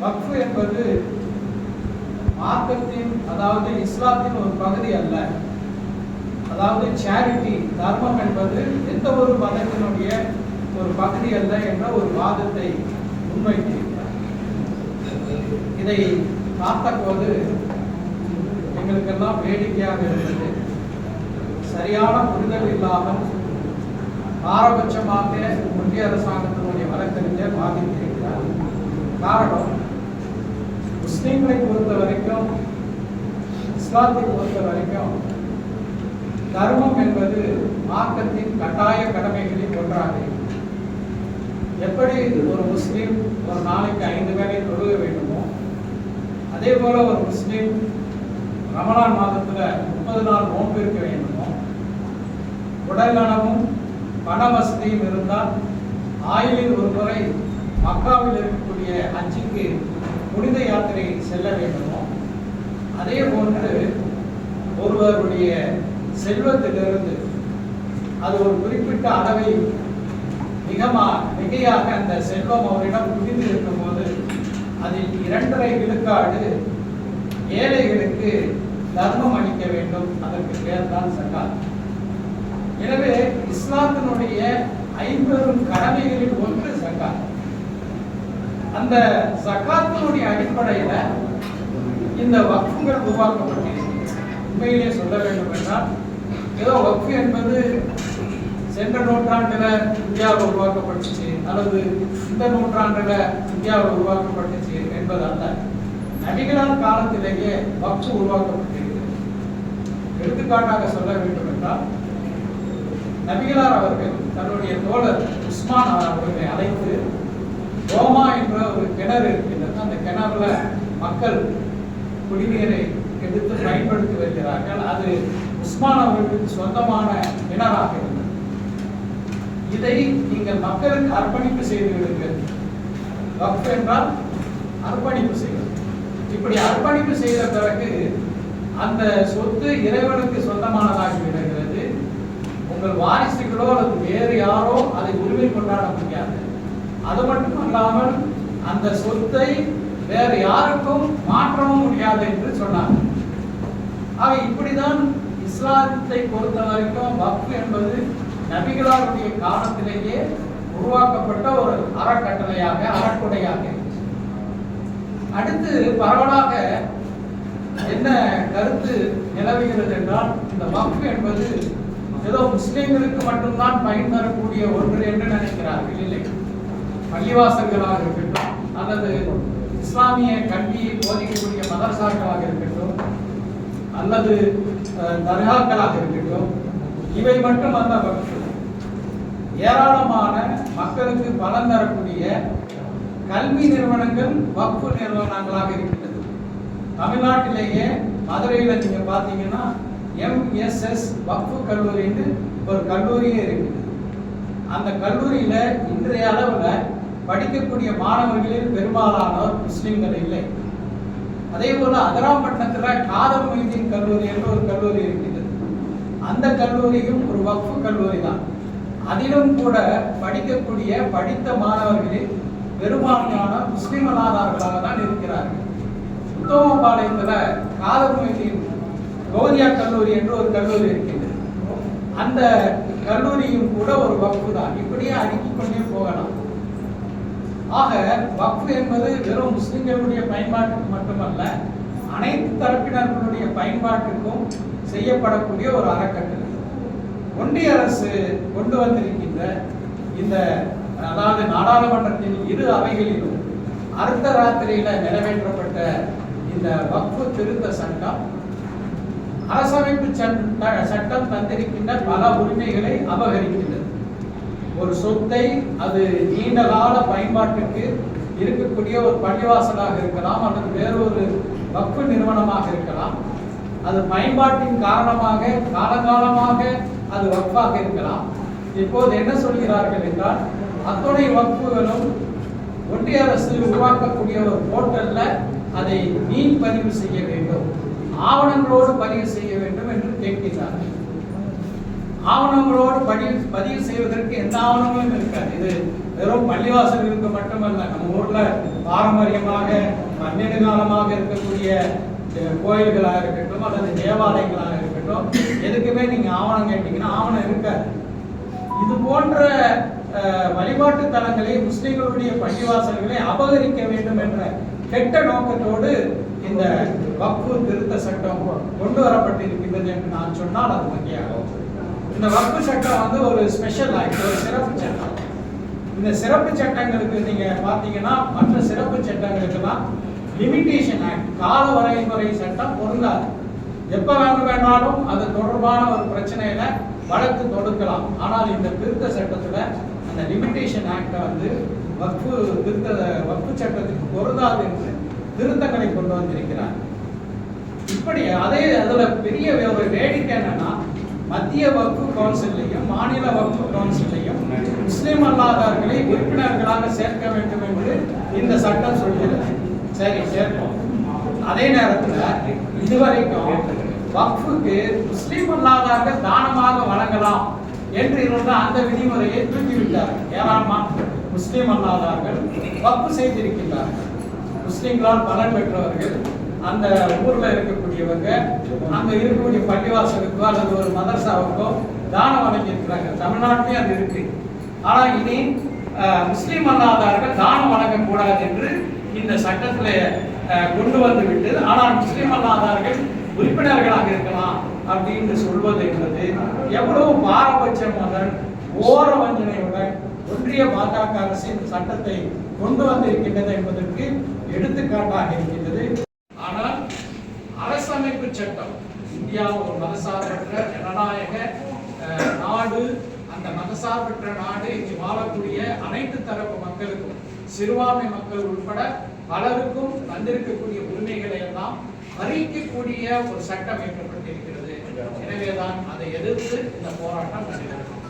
வக்ஃப் என்பது மார்க்கத்தின் அதாவது இஸ்லாத்தின் ஒரு பகுதி அல்ல. அதாவது சேரிட்டி தர்மம் என்பது எந்த ஒரு மதத்தினுடைய ஒரு பகுதி அல்ல என்ற ஒரு வாதத்தை முன்வைத்திருக்கிறார். இதை பார்த்தபோது எங்களுக்கெல்லாம் வேடிக்கையாக இருந்தது. சரியான புரிதல் இல்லாமல் பாரபட்சமாக ஒன்றிய அரசாங்கத்தினுடைய வழக்கறிஞர் வாதிட்டிருக்கிறார். காரணம், முஸ்லீம்களை பொறுத்த வரைக்கும் இஸ்லாத்தை பொறுத்த வரைக்கும் தர்மம் என்பது மார்க்கத்தின் கட்டாய கடமைகளில் ஒன்றாக. எப்படி ஒரு முஸ்லீம் ஒரு நாளைக்கு 5 வேளை தொழுக வேண்டுமோ, அதே போல ஒரு முஸ்லீம் ரமலான் மாதத்துல 30 நாள் நோன்பு இருக்க வேண்டுமோ, உடல் நலமும் பண வசதியும் இருந்தால் ஆயுளில் ஒரு முறை மக்காவில் இருக்கக்கூடிய ஹஜ்ஜுக்கு புனித யாத்திரை செல்ல வேண்டுமோ, அதே போன்று ஒருவருடைய செல்வத்திலிருந்து அது ஒரு குறிப்பிட்ட அளவை மிகையாக அந்த செல்வம் அவரிடம் குவிந்து இருக்கும் போது அதில் 2.5 விழுக்காடு ஏழைகளுக்கு தர்மம் அளிக்க வேண்டும். அதற்கு பேர் தான் சக்காத். எனவே இஸ்லாத்தினுடைய 50 கடமைகளில் ஒன்று சக்காத். அந்த சக்காத்தினுடைய அடிப்படையில இந்த வக்ஃபுகள் உருவாக்கப்பட்டிருக்கிறது. உண்மையிலே சொல்ல வேண்டும் என்றால், ஏதோ வக்ஃப் என்பது சென்ற நூற்றாண்டுல இந்தியாவில் உருவாக்கப்பட்டுச்சு அல்லது இந்த நூற்றாண்டுல இந்தியாவில் உருவாக்கப்பட்டுச்சு என்பது அல்ல. நபிகளார் காலத்திலேயே வக்ஃப் உருவாக்கப்பட்டிருக்கிறது. எடுத்துக்காட்டாக சொல்ல வேண்டும் என்றால், நபிகளார் அவர்கள் தன்னுடைய தோழர் உஸ்மான் அவர்களை அழைத்து கோமா என்ற ஒரு கிணறு இருக்கின்றது. அந்த கிணறுல மக்கள் குடிநீரை எடுத்து பயன்படுத்தி வருகிறார்கள். அது உஸ்மான் அவர்களுக்கு சொந்தமான கிணறாக இருந்தது. இதை நீங்கள் மக்களுக்கு அர்ப்பணிப்பு செய்து விடுங்கள். வக்ஃப் என்றால் அர்ப்பணிப்பு செய்வது. இப்படி அர்ப்பணிப்பு செய்த பிறகு அந்த சொத்து இறைவனுக்கு சொந்தமானதாகி விடுகிறது. உங்கள் வாரிசுகளோ அல்லது வேறு யாரோ அதை உரிமை கொண்டாட முடியாது. அது மட்டும் அல்லாமல் அந்த சொத்தை வேறு யாருக்கும் மாற்றவும் முடியாது என்று சொன்னார். ஆக இப்படிதான் இஸ்லாத்தை பொறுத்த வரைக்கும் வக்ஃப் என்பது நபிகளாருடைய காலத்திலேயே உருவாக்கப்பட்ட ஒரு அறக்கட்டளையாக அறக்குடையாக. அடுத்து பரவலாக என்ன கருத்து நிலவுகிறது என்றால், இந்த வக்ஃப் என்பது ஏதோ முஸ்லிம்களுக்கு மட்டும்தான் பயன் தரக்கூடிய ஒன்று என்று நினைக்கிறார்கள். இல்லை, பள்ளிவாசல்களாக இருக்கட்டும் அல்லது இஸ்லாமிய கல்வியை போதிக்கக்கூடிய மதரசாக்களாக இருக்கட்டும் அல்லது தர்காக்களாக இருக்கட்டும், இவை மட்டும் அந்த வக்ஃப். ஏராளமான மக்களுக்கு பலன் தரக்கூடிய கல்வி நிறுவனங்கள் வக்ஃப் நிறுவனங்களாக இருக்கின்றது. தமிழ்நாட்டிலேயே மதுரையில் நீங்க பார்த்தீங்கன்னா MSS வக்ஃப் கல்லூரின்னு ஒரு கல்லூரியே இருக்குது. அந்த கல்லூரியில இன்றைய அளவுல படிக்கக்கூடிய மாணவர்களில் பெரும்பாலானோர் முஸ்லிம்கள் இல்லை. அதே போல அதிராம்பட்டினத்துல காதர் மொய்தீன் கல்லூரி என்று ஒரு கல்லூரி இருக்கின்றது. அந்த கல்லூரியும் ஒரு வக்ஃப் கல்லூரி தான். அதிலும் கூட படிக்கக்கூடிய படித்த மாணவர்களில் பெரும்பான்மையான முஸ்லிம் அல்லாதவர்களாக தான் இருக்கிறார்கள். உத்தமபாளையத்துல காதர் மொய்தீன் கௌரியா கல்லூரி என்று ஒரு கல்லூரி இருக்கின்றது. அந்த கல்லூரியும் கூட ஒரு வக்ஃப் தான். இப்படியே அடுக்கிக் கொண்டே போகலாம். ஆக வக்ஃப் என்பது வெறும் முஸ்லிம்களுடைய பயன்பாட்டுக்கு மட்டுமல்ல, அனைத்து தரப்பினர்களுடைய பயன்பாட்டுக்கும் செய்யப்படக்கூடிய ஒரு அறக்கட்டளை. ஒன்றிய அரசு கொண்டு வந்திருக்கின்ற இந்த, அதாவது நாடாளுமன்றத்தின் 2 அவைகளிலும் அர்த்த ராத்திரியில நிறைவேற்றப்பட்ட இந்த வக்ஃப் திருத்த சட்டம் அரசமைப்பு சட்டம் தந்திருக்கின்ற பல உரிமைகளை அபகரிக்கின்றது. ஒரு சொத்தை அது நீண்ட கால பயன்பாட்டுக்கு இருக்கக்கூடிய ஒரு பள்ளிவாசலாக இருக்கலாம் அல்லது வேறொரு வக்ஃப் நிறுவனமாக இருக்கலாம். அது பயன்பாட்டின் காரணமாக காலகாலமாக அது வக்ஃபாக இருக்கலாம். இப்போது என்ன சொல்கிறார்கள் என்றால், அத்துணை வக்ஃபுகளும் ஒன்றிய அரசு உருவாக்கக்கூடிய ஒரு போர்ட்டல்ல அதை பதிவு செய்ய வேண்டும், ஆவணங்களோடு பதிவு செய்ய வேண்டும் என்று கேட்கிறார்கள். ஆவணங்களோடு பதிவு செய்வதற்கு எந்த ஆவணங்களும் இருக்காது. இது வெறும் பள்ளிவாசல்களுக்கு மட்டுமல்ல, நம்ம ஊர்ல பாரம்பரியமாக பன்னெண்டு காலமாக இருக்கக்கூடிய கோயில்களாக இருக்கட்டும் அல்லது தேவாலயங்களாக இருக்கட்டும், எதுக்குமே நீங்க ஆவணம் கேட்டீங்கன்னா ஆவணம் இருக்காது. இது போன்ற வழிபாட்டு தலங்களை, முஸ்லிம்களுடைய பள்ளிவாசல்களை அபகரிக்க வேண்டும் என்ற கெட்ட நோக்கத்தோடு இந்த வக்ஃபு திருத்த சட்டம் கொண்டு வரப்பட்டிருக்கின்றது என்று நான் சொன்னால் அது மிகையாகும். இந்த வக்ஃபு சட்டம் வந்து ஒரு ஸ்பெஷல் ஆக்ட், ஒரு சிறப்பு சட்டம். இந்த சிறப்பு சட்டங்களுக்கு நீங்க பாத்தீங்கன்னா மற்ற சிறப்பு சட்டங்களுக்கெல்லாம் லிமிடேஷன் ஆக்ட், கால வரைமுறை சட்டம் பொருந்தாது. எப்ப வேண்டாலும் அது தொடர்பான ஒரு பிரச்சனையில வழக்கு தொடுக்கலாம். ஆனால் இந்த திருத்த சட்டத்துல அந்த லிமிடேஷன் ஆக்டை வந்து வக்ஃபு சட்டத்துக்கு பொருந்தாது என்று திருத்தங்களை கொண்டு வந்திருக்கிறார். இப்படி அதுல பெரிய ஒரு வேடிக்கை என்னன்னா, மத்திய வக்ஃபு கவுன்சிலையும் மாநில வக்ஃபு கவுன்சிலையும் முஸ்லிம் அல்லாதவர்களை உறுப்பினர்களாக சேர்க்க வேண்டும் என்று இந்த சட்டம் சொல்கிறது. சரி, சேர்ப்போம். அதே நேரத்தில் இதுவரைக்கும் வக்ஃபுக்கு முஸ்லிம் அல்லாதவர்கள் தானமாக வழங்கலாம் என்று இருந்த அந்த விதிமுறையை தூக்கிவிட்டார். ஏராளமான முஸ்லிம் அல்லாதவர்கள் வக்ஃபு செய்திருக்கின்றார்கள். முஸ்லிம்களால் பலன் பெற்றவர்கள், அந்த ஊர்ல இருக்கக்கூடியவங்க, அங்க இருக்கக்கூடிய பள்ளிவாசலுக்கோ அல்லது ஒரு மதரசாவுக்கோ தானம் வழங்கியிருக்கிறாங்க. தமிழ்நாட்டிலே அது இருக்கு. ஆனா இனி முஸ்லிம் அல்லாதவர்கள் தானம் வழங்கக்கூடாது என்று இந்த சட்டத்துல கொண்டு வந்து விட்டு, ஆனால் முஸ்லிம் அல்லாதவர்கள் உறுப்பினர்களாக இருக்கலாம் அப்படின்னு சொல்வது என்பது எவ்வளவு பாரபட்சமுடன் ஓர வஞ்சனையுடன் ஒன்றிய பாஜக அரசு இந்த சட்டத்தை கொண்டு வந்திருக்கின்றது என்பதற்கு எடுத்துக்காட்டாக இருக்கின்றது. ஆனால் அரசமைப்பு சட்டம், இந்தியா ஒரு மதசார்பற்ற ஜனநாயக நாடு. அந்த மதசார்பற்ற நாடு இங்கு வாழக்கூடிய அனைத்து தரப்பு மக்களுக்கும், சிறுபான்மை மக்கள் உட்பட பலருக்கும் வந்திருக்கக்கூடிய உரிமைகளை எல்லாம் பறிக்கக்கூடிய ஒரு சட்டம் இயற்றப்பட்டிருக்கிறது. எனவேதான் அதை எதிர்த்து இந்த போராட்டம் நடைபெறுகிறது.